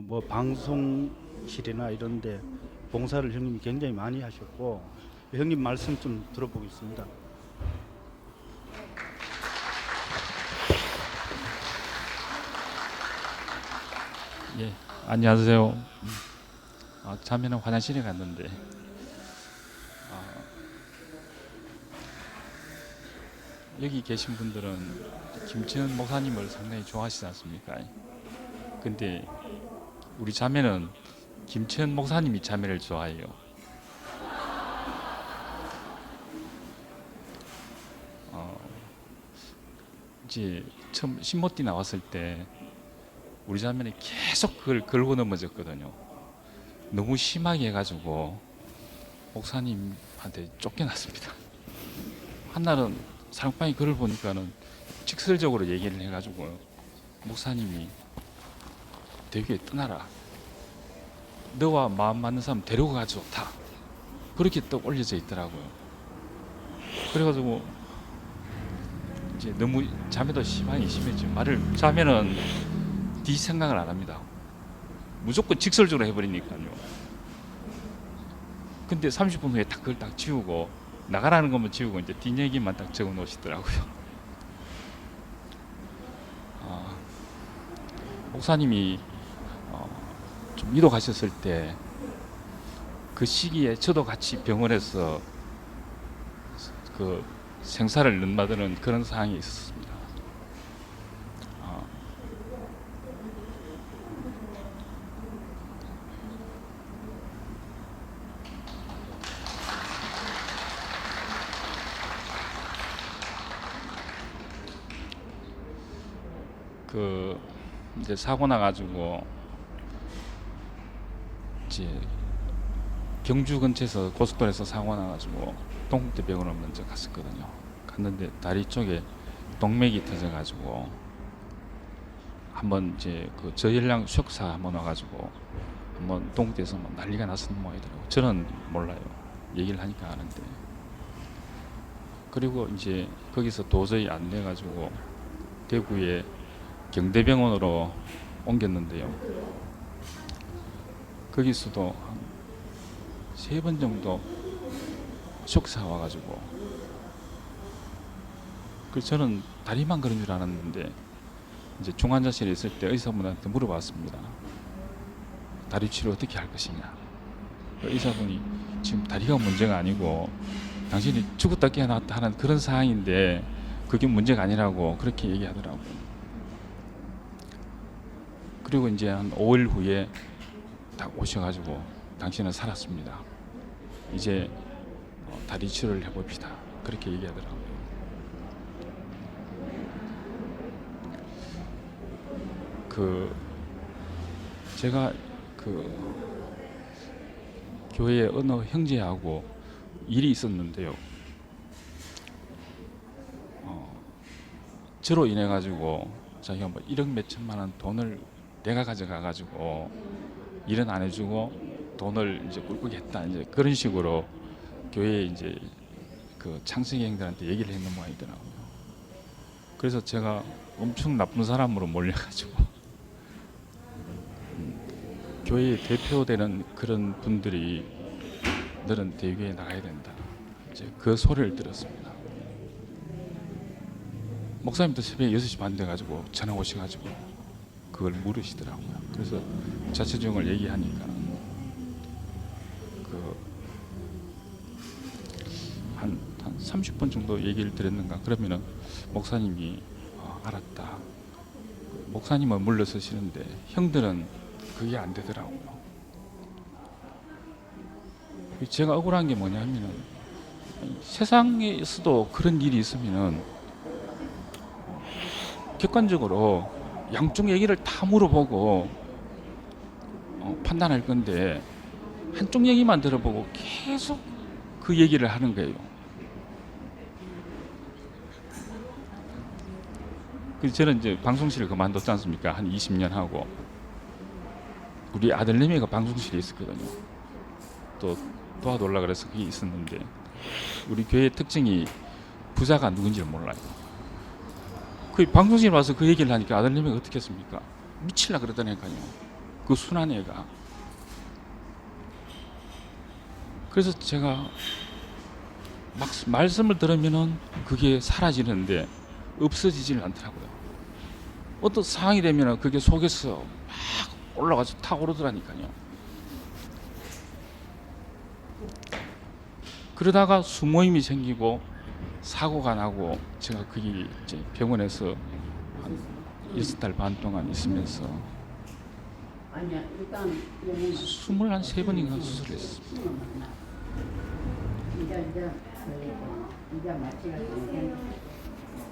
뭐 방송실이나 이런데 봉사를 형님이 굉장히 많이 하셨고, 형님 말씀 좀 들어보겠습니다. 예, 안녕하세요. 자매는 화장실에 갔는데 여기 계신 분들은 김치현 목사님을 상당히 좋아하시지 않습니까? 근데 우리 자매는 김치현 목사님이 자매를 좋아해요. 이제 처음 신모띠 나왔을 때 우리 자매는 계속 그걸 걸고 넘어졌거든요. 너무 심하게 해가지고 목사님한테 쫓겨났습니다. 한날은 사랑방에 글을 보니까는 직설적으로 얘기를 해가지고 목사님이 대교에 떠나라. 너와 마음 맞는 사람 데리고 가도 좋다. 그렇게 또 올려져 있더라고요. 그래가지고 이제 너무 자매도 심하게 심했죠. 자매는 뒤 생각을 안 합니다. 무조건 직설적으로 해버리니까요. 근데 30분 후에 딱 그걸 딱 지우고 나가라는 것만 지우고 이제 뒷얘기만 딱 적어 놓으시더라고요. 목사님이 좀 이동하셨을 때 그 시기에 저도 같이 병원에서 그 생사를 넘나드는 그런 상황이 있었습니다. 그 이제 사고 나가지고 이제 경주 근처에서 고속도로에서 사고 나가지고 동국대병원을 먼저 갔었거든요. 갔는데 다리 쪽에 동맥이 터져가지고 한번 이제 그 저혈량 쇼크사 한번 와가지고 한번 동국대에서 뭐 난리가 났었는 모양이더라고요. 저는 몰라요. 얘기를 하니까 아는데. 그리고 이제 거기서 도저히 안 돼가지고 대구에 경대병원으로 옮겼는데요. 거기서도 한 3번 정도 쇼크사 와가지고 그래서 저는 다리만 그런 줄 알았는데 이제 중환자실에 있을 때 의사분한테 물어봤습니다. 다리 치료 어떻게 할 것이냐. 의사분이 지금 다리가 문제가 아니고 당신이 죽었다 깨어났다 하는 그런 상황인데 그게 문제가 아니라고 그렇게 얘기하더라고요. 그리고 이제 한 5일 후에 딱 오셔가지고 당신은 살았습니다. 이제 다리 치료를 해봅시다. 그렇게 얘기하더라고요. 제가 교회에 어느 형제하고 일이 있었는데요. 저로 인해 가지고 자기가 뭐 1억 몇 천만 원 돈을 내가 가져가 가지고 일은 안 해주고 돈을 이제 꿀꿀했다 이제 그런 식으로 교회에 이제 그 창세기행들한테 얘기를 했는 모양이더라고요. 그래서 제가 엄청 나쁜 사람으로 몰려가지고 교회의 대표되는 그런 분들이 너는 대교에 나가야 된다. 이제 그 소리를 들었습니다. 목사님도 새벽에 6시 반 돼가지고 전화 오셔가지고 그걸 물으시더라고요. 그래서 자초지종을 얘기하니까 한 30분 정도 얘기를 드렸는가 그러면은 목사님이 알았다. 목사님은 물러서시는데 형들은 그게 안 되더라고요. 제가 억울한 게 뭐냐면은 세상에서도 그런 일이 있으면은 객관적으로 양쪽 얘기를 다 물어보고 판단할 건데 한쪽 얘기만 들어보고 계속 그 얘기를 하는 거예요. 그래서 저는 이제 방송실을 그만뒀지 않습니까? 한 20년 하고 우리 아들내미가 방송실에 있었거든요. 또 도와달라 그래서 그게 있었는데 우리 교회 특징이 부자가 누군지를 몰라요. 그 방송실에 와서 그 얘기를 하니까 아들내미가 어떻게 했습니까? 미칠라 그러더니까요. 그 순한 애가. 그래서 제가 막 말씀을 들으면은 그게 사라지는데 없어지지는 않더라고요. 어떤 상황이 되면은 그게 속에서 막 올라가서 탁 오르더라니까요. 그러다가 수모임이 생기고 사고가 나고 제가 거기 이제 병원에서 한 6달 반 동안 있으면서 23번인가 수술했습니다.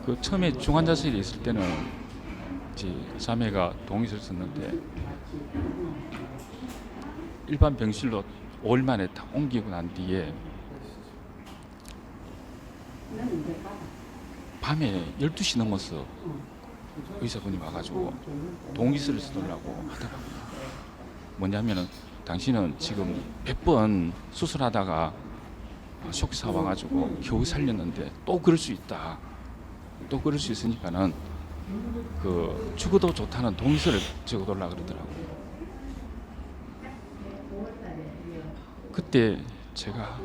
그 처음에 중환자실에 있을 때는 이제 자매가 동의서를 썼는데 일반 병실로 5일 만에 딱 옮기고 난 뒤에 밤에 12시 넘어서 의사분이 와가지고 동의서를 써달라고 하더라고요. 뭐냐면은 당신은 지금 100번 수술하다가 쇼크사 와가지고 겨우 살렸는데 또 그럴 수 있다. 또 그럴 수 있으니까는 그 죽어도 좋다는 동의서를 적어달라 그러더라고요. 그때 제가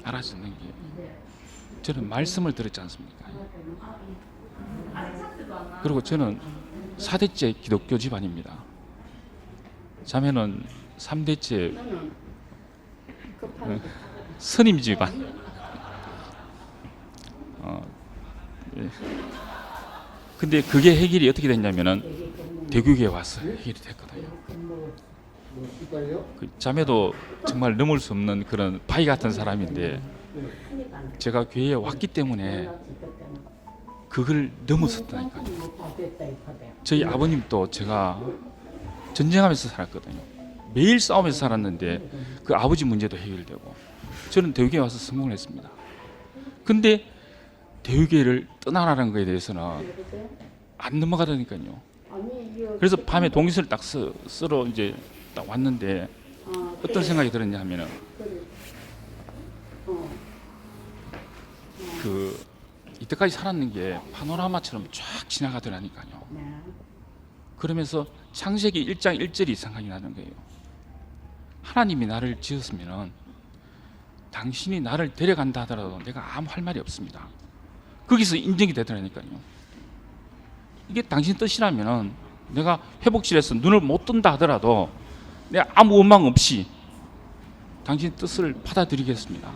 알아듣는 게 저는 말씀을 들었지 않습니까? 그리고 저는 4대째 기독교 집안입니다. 자매는 3대째 스님 집안. 예. 근데 그게 해결이 어떻게 됐냐면은 대교회에 와서 해결이 됐거든요. 그 자매도 정말 넘을 수 없는 그런 바위 같은 사람인데 제가 교회에 왔기 때문에 그걸 넘어섰다니까요. 저희 아버님도 제가 전쟁하면서 살았거든요. 매일 싸우면서 살았는데 그 아버지 문제도 해결되고 저는 대우교에 와서 성공을 했습니다. 근데 대우교회를 떠나라는 거에 대해서는 안 넘어가더니까요. 그래서 밤에 동의서를 딱 쓰러 이제 딱 왔는데 어떤 생각이 들었냐 하면은 그 이때까지 살았는 게 파노라마처럼 쫙 지나가더라니까요. 그러면서 창세기 1장 1절이 생각이 나는 거예요. 하나님이 나를 지었으면은 당신이 나를 데려간다 하더라도 내가 아무 할 말이 없습니다. 거기서 인정이 되더라니까요. 이게 당신 뜻이라면은 내가 회복실에서 눈을 못 뜬다 하더라도 내가 아무 원망 없이 당신 뜻을 받아들이겠습니다.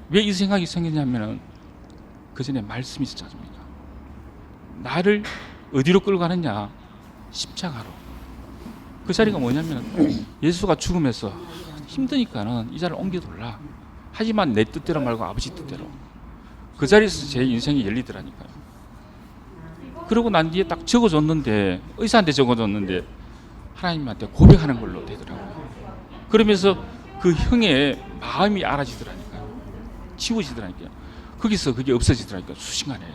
왜 이 생각이 생겼냐면은 그 전에 말씀이 있었지 않습니까? 나를 어디로 끌고 가느냐? 십자가로. 그 자리가 뭐냐면 예수가 죽으면서 힘드니까는 이 자리를 옮겨둘라. 하지만 내 뜻대로 말고 아버지 뜻대로. 그 자리에서 제 인생이 열리더라니까요. 그러고 난 뒤에 딱 적어줬는데 의사한테 적어줬는데 하나님한테 고백하는 걸로 되더라고요. 그러면서 그 형의 마음이 알아지더라니까요. 치워지더라니까요. 거기서 그게 없어지더라니까요. 수시간에.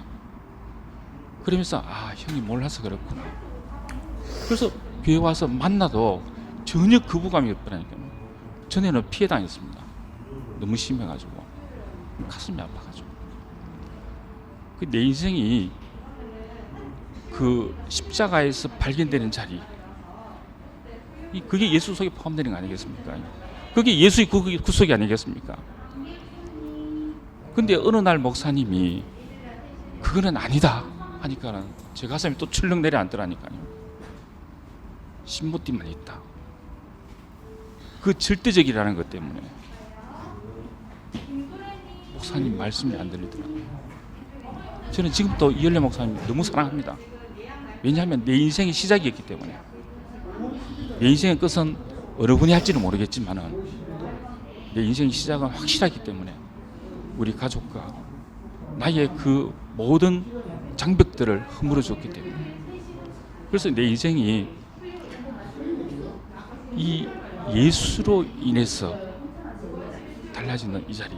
그러면서 아 형이 몰라서 그렇구나. 그래서 교회 와서 만나도 전혀 거부감이 없더라니까요. 전에는 피해 다녔습니다. 너무 심해가지고 가슴이 아파가지고 내 인생이 그 십자가에서 발견되는 자리 그게 예수 속에 포함되는 거 아니겠습니까? 그게 예수의 구속이 아니겠습니까? 근데 어느 날 목사님이 그거는 아니다 하니까는 제 가슴이 또 출렁 내려앉더라니까요. 신모띠만 있다. 그 절대적이라는 것 때문에 목사님 말씀이 안 들리더라고요. 저는 지금도 이열래 목사님 너무 사랑합니다. 왜냐하면 내 인생의 시작이었기 때문에. 내 인생의 끝은 어느 분이 할지는 모르겠지만은 내 인생의 시작은 확실하기 때문에 우리 가족과 나의 그 모든 장벽들을 허물어 줬기 때문에 그래서 내 인생이 이 예수로 인해서 달라지는 이 자리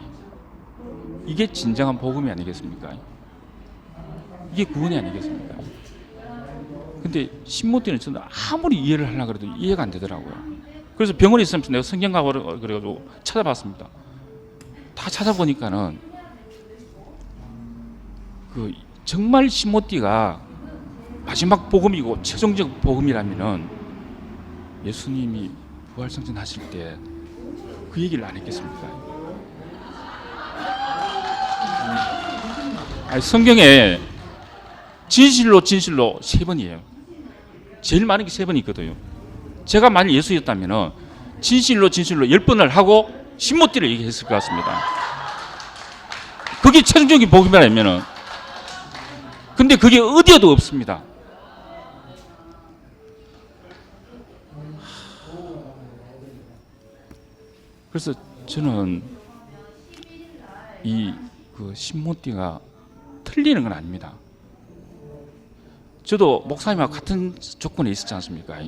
이게 진정한 복음이 아니겠습니까? 이게 구원이 아니겠습니까? 근데 신모띠는 저는 아무리 이해를 하려고 해도 이해가 안 되더라고요. 그래서 병원에 있으면서 내가 성경 가고 그래가지고 찾아봤습니다. 다 찾아보니까는 그 정말 신모띠가 마지막 복음이고 최종적 복음이라면은 예수님이 부활승천 하실 때 그 얘기를 안 했겠습니까? 아니, 성경에 진실로 진실로 3번이에요. 제일 많은 게 3번이 있거든요. 제가 만약 예수였다면 진실로 진실로 10번을 하고 신모띠를 얘기했을 것 같습니다. 그게 최종적인 복음이라면은. 근데 그게 어디에도 없습니다. 그래서 저는 그 신모띠가 틀리는 건 아닙니다. 저도 목사님하고 같은 조건에 있었지 않습니까?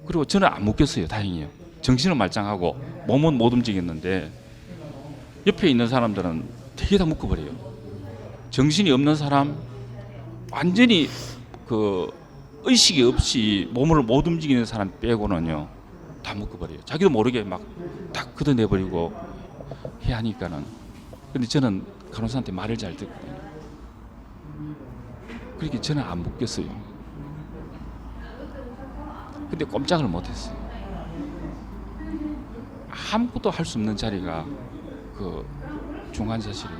그리고 저는 안 묶였어요. 다행이에요. 정신은 말짱하고 몸은 못 움직였는데 옆에 있는 사람들은 되게 다 묶어버려요. 정신이 없는 사람, 완전히 그 의식이 없이 몸을 못 움직이는 사람 빼고는요 다 묶어버려요. 자기도 모르게 막 딱 걷어내버리고 해야 하니까는. 근데 저는 간호사한테 말을 잘 듣거든요. 그렇게 저는 안 묶였어요. 근데 꼼짝을 못했어요. 아무것도 할 수 없는 자리가 그 중환자실이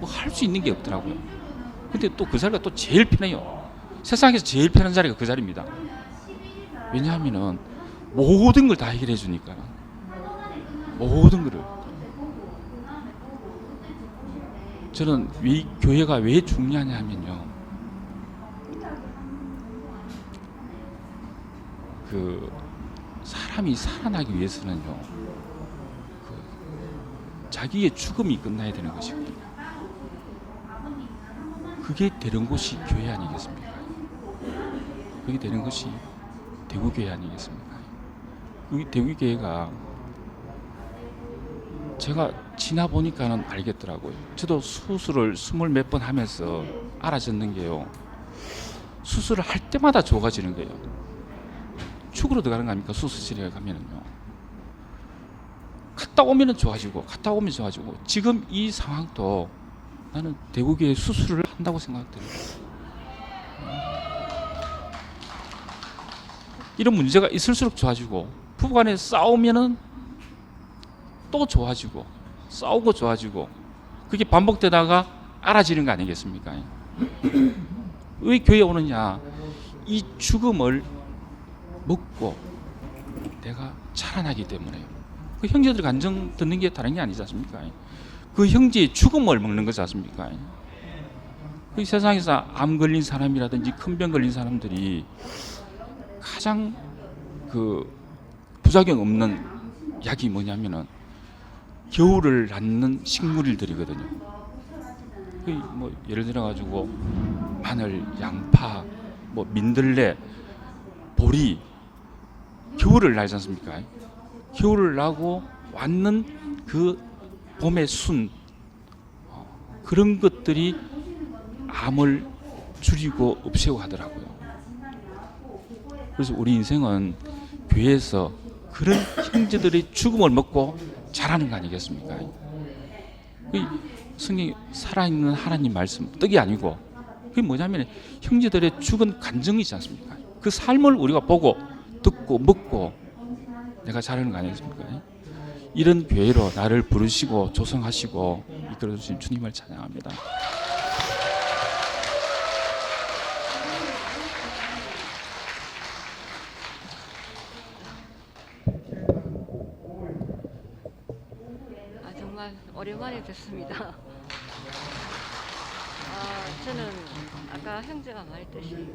뭐 할 수 있는 게 없더라고요. 근데 또 그 자리가 또 제일 편해요. 세상에서 제일 편한 자리가 그 자리입니다. 왜냐하면은 모든 걸 다 해결해 주니까. 모든 거를. 저는 이 교회가 왜 중요하냐 하면요, 그 사람이 살아나기 위해서는요 그 자기의 죽음이 끝나야 되는 것이거든요. 그게 되는 곳이 교회 아니겠습니까? 그게 되는 것이 대구교회 아니겠습니까? 이 대구교회가 제가 지나보니까는 알겠더라고요. 저도 수술을 20몇 번 하면서 알아듣는 게요, 수술을 할 때마다 좋아지는 거예요. 축으로 들어가는 거 아닙니까? 수술실에 가면은요. 갔다 오면은 좋아지고, 갔다 오면 좋아지고. 지금 이 상황도 나는 대구교회 수술을 한다고 생각돼요. 이런 문제가 있을수록 좋아지고, 부부간에 싸우면은 또 좋아지고, 싸우고 좋아지고, 그게 반복되다가 알아지는 거 아니겠습니까? 왜 교회에 오느냐? 이 죽음을 먹고 내가 살아나기 때문에요. 그 형제들 간증 듣는 게 다른 게 아니지 않습니까? 그 형제의 죽음을 먹는 거지 않습니까? 그 세상에서 암 걸린 사람이라든지 큰 병 걸린 사람들이 가장 그 부작용 없는 약이 뭐냐면은 겨울을 낳는 식물들이거든요. 뭐 예를 들어 가지고 마늘, 양파, 뭐 민들레, 보리, 겨울을 나지 않습니까? 겨울을 나고 왔는 그 봄의 순, 그런 것들이 암을 줄이고 없애고 하더라고요. 그래서 우리 인생은 교회에서 그런 형제들의 죽음을 먹고 자라는 거 아니겠습니까? 성경이 살아있는 하나님 말씀, 떡이 아니고, 그게 뭐냐면 형제들의 죽은 간증이지 않습니까? 그 삶을 우리가 보고 듣고 먹고 내가 자라는 거 아니겠습니까? 이런 교회로 나를 부르시고 조성하시고 이끌어 주신 주님을 찬양합니다. 정말 오랜만에 뵙습니다. 저는 아까 형제가 말했듯이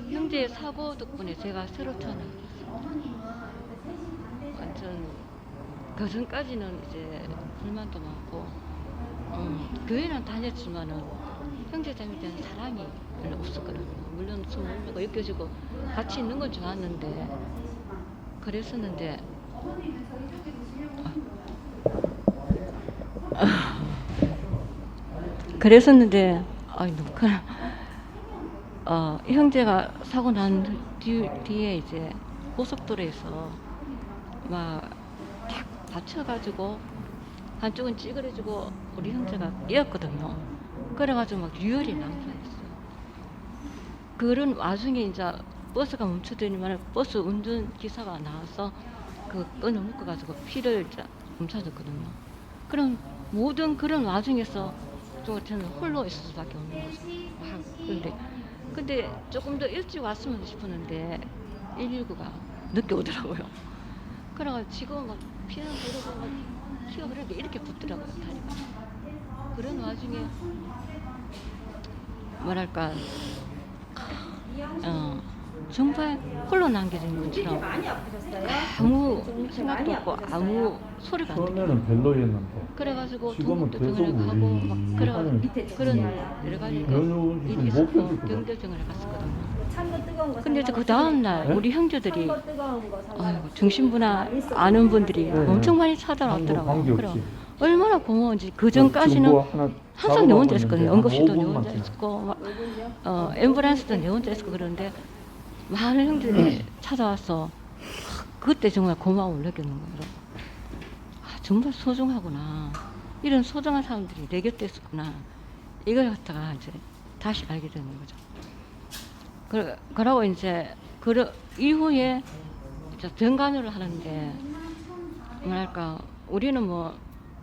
형제의 사고 덕분에 제가 새로 태어났습니다. 완전 그 전까지는 이제 불만도 많고 교회는 다녔지만은 형제자매 대한 사랑이 별로 없었거든요. 물론 서로 엮여지고 같이 있는 건 좋았는데 그랬었는데 형제가 사고 난 뒤에 이제 고속도로에서 막 탁 다쳐가지고 한쪽은 찌그러지고 우리 형제가 이었거든요. 그래가지고 막 유혈이 남사했어요. 그런 와중에 이제 버스가 멈추더니만 버스 운전 기사가 나와서 그 끈을 묶어가지고 피를 이제 멈춰줬거든요. 그럼 모든 그런 와중에서 저는 홀로 있을 수밖에 없는 거죠. 근데 조금 더 일찍 왔으면 싶었는데 119가 늦게 오더라고요. 그래가지고 지금 막 피는 흐르고 막 피가 흐르게 이렇게 붙더라고요, 다리가. 그런 와중에 뭐랄까 정말 홀로 남겨진 것처럼 아무 생각도 없고 아무 소리가 안 들려요. 처음에는 별로였는데 그래가지고 지금은 동국대병원에 계속 가고 우리 막 그런 하는 여러 가지 연우 일이 못 있어서 견딜 것 경찰병원에 갔었거든요. 찬거 뜨거운 거. 근데 이제 그 다음 날 우리 형제들이 찬거 뜨거운 거. 아이고, 정신분화 아는 분들이 네. 엄청 많이 찾아왔더라고요. 그래 관계없이 얼마나 고마운지 그 전까지는 뭐 하나 항상 내 혼자 작업하고 있었거든요. 있는데 응급실도 한 내 5분만 혼자 지나. 있었고 막 앰뷸런스도 내 혼자 있었고 그런데 많은 형들이 찾아와서 그때 정말 고마움을 느꼈는 거예요. 아, 정말 소중하구나. 이런 소중한 사람들이 내 곁에 있었구나. 이걸 갖다가 이제 다시 알게 되는 거죠. 그러고 이제 그 이후에 이제 병간호를 하는데 뭐랄까 우리는 뭐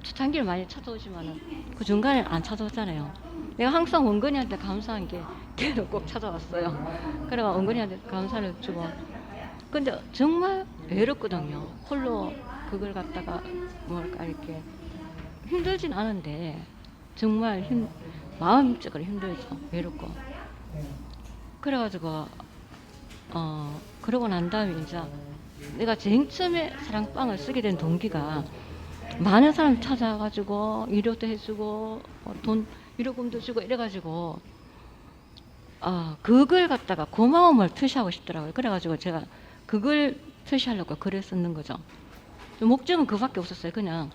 초창기를 많이 찾아오지만은 그 중간에 안 찾아왔잖아요. 내가 항상 원근이한테 감사한 게 걔도 꼭 찾아왔어요. 그래가 원근이한테 감사를 주고 근데 정말 외롭거든요. 홀로 그걸 갖다가 뭐랄까 이렇게 힘들진 않은데 정말 마음적으로 힘들죠. 외롭고 그래가지고 그러고 난 다음에 이제 내가 제일 처음에 사랑방을 쓰게 된 동기가 많은 사람이 찾아와가지고 위로도 해주고 돈 위로금도 주고 이래가지고 그걸 갖다가 고마움을 표시하고 싶더라고요. 그래가지고 제가 그걸 표시하려고 글을 썼는 거죠. 목적은 그밖에 없었어요. 그냥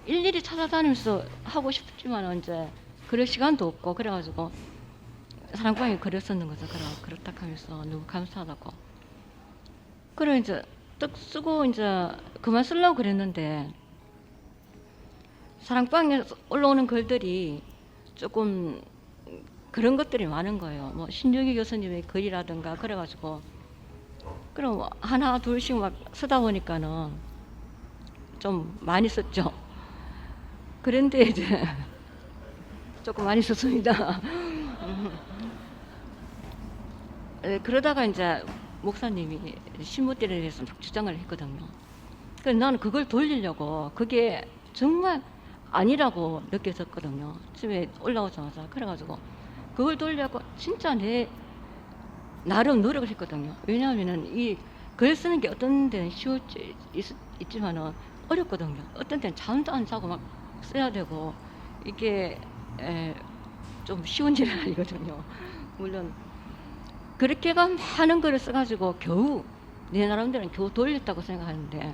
일일이 찾아다니면서 하고 싶지만 이제 그럴 시간도 없고 그래가지고 사랑방에 글을 썼는 거죠. 그렇다 하면서 너무 감사하다고. 그래 이제 딱 쓰고 이제 그만 쓰려고 그랬는데 사랑방에 올라오는 글들이 조금 그런 것들이 많은 거예요. 뭐 신중희 교수님의 글이라든가 그래가지고 그럼 하나 둘씩 막 쓰다 보니까는 좀 많이 썼죠. 그런데 이제 조금 많이 썼습니다. 그러다가 이제 목사님이 신무띠에 대해서 막 주장을 했거든요. 그래서 나는 그걸 돌리려고 그게 정말 아니라고 느꼈었거든요. 집에 올라오자마자. 그래가지고 그걸 돌리려고 진짜 내 나름 노력을 했거든요. 왜냐하면은 이 글 쓰는 게 어떤 데는 쉬울지 있지만은 어렵거든요. 어떤 데는 잠도 안 자고 막 써야 되고 이게 좀 쉬운 일은 아니거든요. 물론 그렇게가 많은 글을 써가지고 겨우 내 나름대로는 겨우 돌렸다고 생각하는데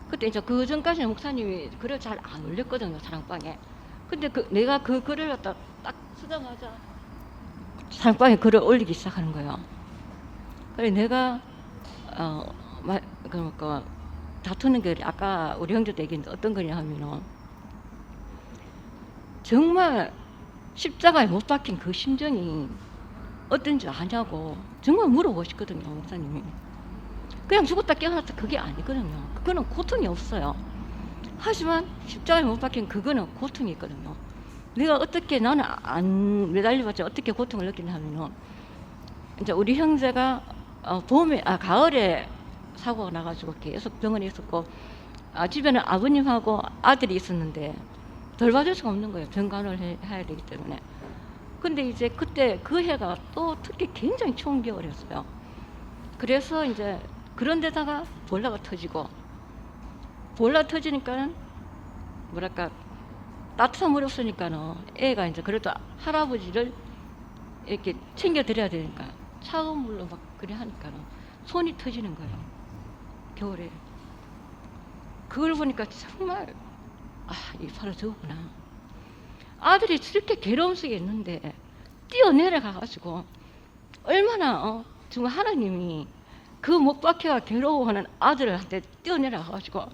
그때 이제 그 전까지는 목사님이 글을 잘 안 올렸거든요. 사랑방에. 근데 내가 그 글을 갖다 딱 쓰자마자 사랑방에 글을 올리기 시작하는 거예요. 그래 내가 그러니까 다투는 게 아까 우리 형제도 얘기했는데 어떤 거냐 하면은 정말 십자가에 못 박힌 그 심정이 어떤지 아냐고 정말 물어보고 싶거든요. 목사님이. 그냥 죽었다 깨어났다 그게 아니거든요. 그거는 고통이 없어요. 하지만 십자가에 못 박힌 그거는 고통이 있거든요. 내가 어떻게 나는 안 매달려봤자 어떻게 고통을 느끼냐 하면은 이제 우리 형제가 가을에 사고가 나가지고 계속 병원에 있었고 집에는 아버님하고 아들이 있었는데 돌봐줄 수가 없는 거예요. 병간호를 해야 되기 때문에. 근데 이제 그때 그 해가 또 특히 굉장히 추운 겨울이었어요. 그래서 이제 그런 데다가 볼라가 터지고 볼라 터지니까는 뭐랄까 따뜻한 물이 없으니까는 애가 이제 그래도 할아버지를 이렇게 챙겨드려야 되니까 차가운 물로 막 그래 하니까는 손이 터지는 거예요. 겨울에. 그걸 보니까 정말 이 바로 저거구나. 아들이 저렇게 괴로움 속에 있는데 뛰어내려가가지고 얼마나 정말 하나님이 그 못 박혀가 괴로워하는 아들한테 뛰어내려가가지고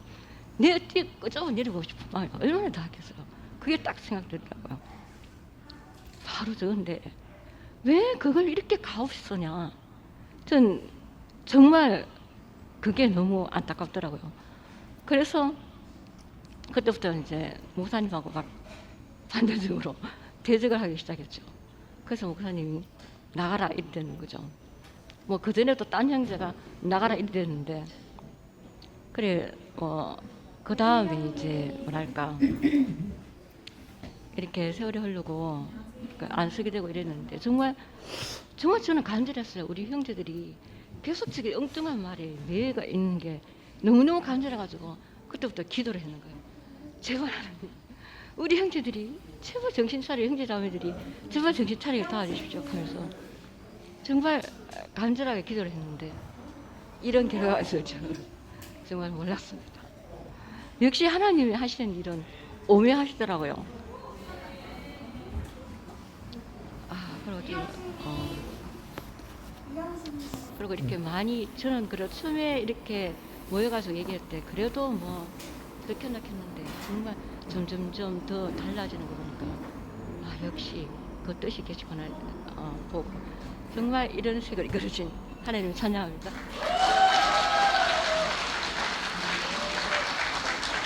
내가 끄적어 내리고 싶은 마음이 얼마나 더 하겠어요. 그게 딱 생각되더라고요. 바로 저건데 왜 그걸 이렇게 가없이 전 정말 그게 너무 안타깝더라고요. 그래서 그때부터 이제 목사님하고 막 반대적으로 대적을 하기 시작했죠. 그래서 목사님이 나가라 이랬는 거죠. 뭐 그전에도 딴 형제가 나가라 이랬는데, 그래 그 다음에 이제 뭐랄까 이렇게 세월이 흐르고 안 쓰게 되고 이랬는데, 정말 저는 간절했어요. 우리 형제들이 계속 저기 엉뚱한 말에 매가 있는 게 너무너무 간절해가지고 그때부터 기도를 했는 거예요. 제발 하나님, 우리 형제들이 제발 정신 차려, 형제자매들이 제발 정신 차리게 도와주십시오 하면서 정말 간절하게 기도를 했는데, 이런 결과가 있을 줄은 정말 몰랐습니다. 역시 하나님이 하시는 일은 오묘하시더라고요. 그리고 이렇게 많이, 저는 처음에 이렇게 모여가지고 얘기할 때 그래도 뭐 그렇게 했는데 정말 점점점 더 달라지는 거 보니까 역시 그 뜻이 계시구나 보고, 정말 이런 색을 이끌으신 하나님 찬양합니다.